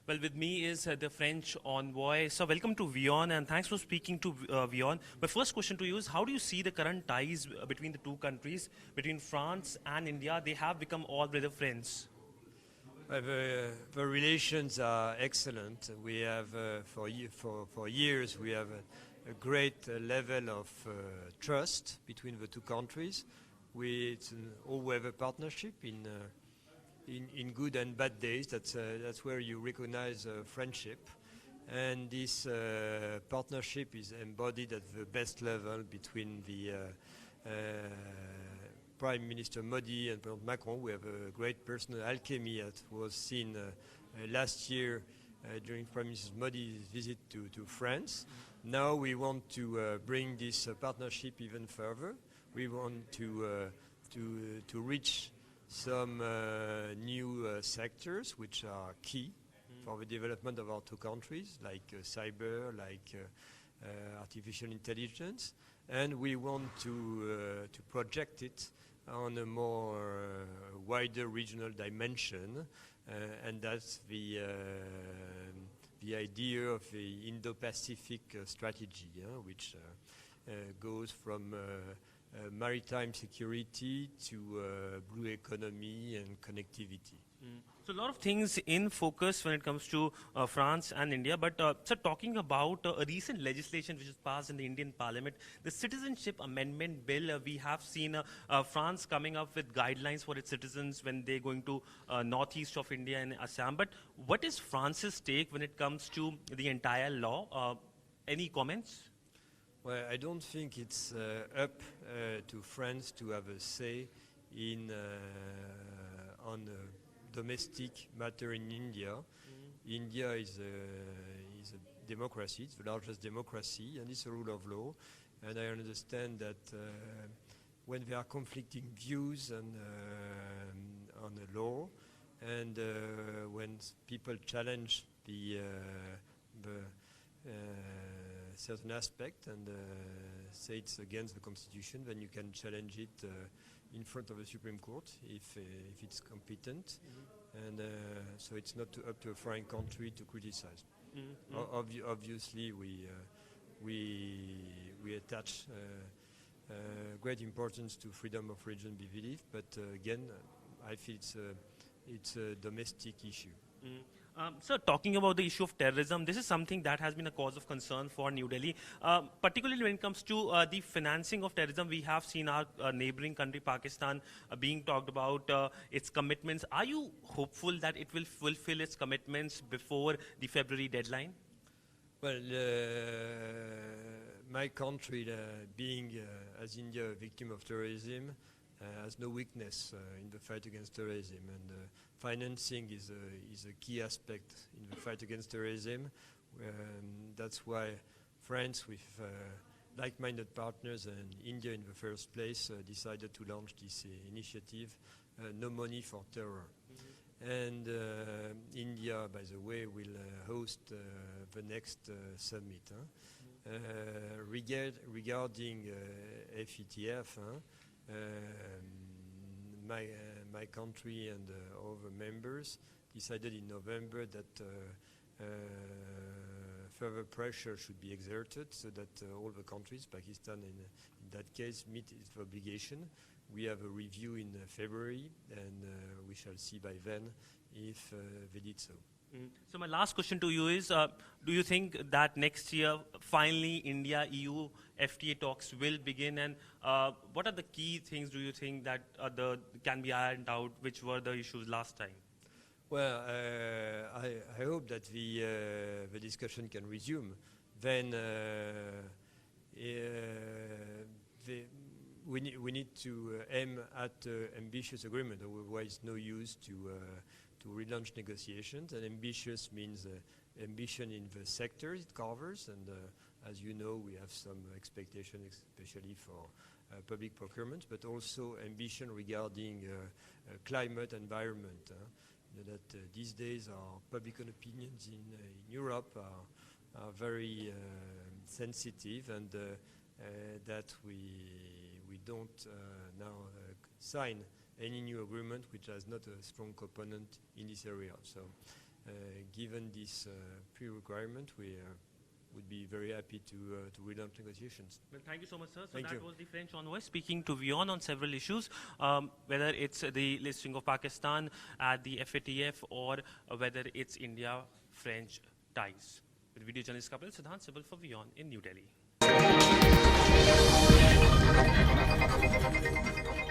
Well, with me is the French envoy. So, welcome to Wion, and thanks for speaking to Wion. My first question to you is: how do you see the current ties between the two countries, between France and India? They have become all brother friends. The relations are excellent. We have, for years, we have a great level of trust between the two countries. It's an all-weather partnership in good and bad days. That's where you recognize friendship. And this partnership is embodied at the best level between the Prime Minister Modi and President Macron. We have a great personal alchemy that was seen last year during Prime Minister Modi's visit to France. Now we want to bring this partnership even further. We want to reach some new sectors which are key for the development of our two countries, like cyber, like artificial intelligence, and we want to project it on a more wider regional dimension, and that's the idea of the Indo-Pacific strategy, which goes from maritime security to blue economy and connectivity. So, a lot of things in focus when it comes to France and India. But, sir, talking about a recent legislation which was passed in the Indian Parliament, the Citizenship Amendment Bill, we have seen France coming up with guidelines for its citizens when they're going to northeast of India and Assam. But what is France's take when it comes to the entire law? Any comments? Well, I don't think it's up to France to have a say in on domestic matter in India. India is a democracy, it's the largest democracy, and it's a rule of law. And I understand that when there are conflicting views on the law, and when people challenge the certain aspect and say it's against the constitution, then you can challenge it in front of the Supreme Court if it's competent, and so it's not up to a foreign country to criticize. Obviously, we attach great importance to freedom of religion and belief, but again, I feel it's a domestic issue. Sir, talking about the issue of terrorism, this is something that has been a cause of concern for New Delhi. Particularly when it comes to the financing of terrorism, we have seen our neighboring country, Pakistan, being talked about its commitments. Are you hopeful that it will fulfill its commitments before the February deadline? Well, my country, being as India a victim of terrorism, has no weakness in the fight against terrorism, and financing is a key aspect in the fight against terrorism. That's why France, with like-minded partners, and India in the first place, decided to launch this initiative, No Money for Terror. And India, by the way, will host the next summit. Regarding FETF, my country and other members decided in November that further pressure should be exerted so that all the countries, Pakistan in that case, meet its obligation. We have a review in February, and we shall see by then if they did so. So my last question to you is, do you think that next year, finally, India-EU FTA talks will begin? And what are the key things do you think that can be ironed out, which were the issues last time? Well, I hope that the discussion can resume. Then we need to aim at ambitious agreement. Otherwise, no use to relaunch negotiations. And ambitious means ambition in the sectors it covers. And as you know, we have some expectations, especially for public procurement, but also ambition regarding climate environment. That these days our public opinions in Europe are very sensitive, and that we don't now sign any new agreement which has not a strong component in this area. So given this pre-requirement, we would be very happy to relaunch negotiations. Well, thank you so much, sir. So Thank that you. was the French envoy speaking to Wion on several issues, whether it's the listing of Pakistan at the FATF or whether it's India-French ties. With video journalist couple Sidhant Sibal for Wion in New Delhi.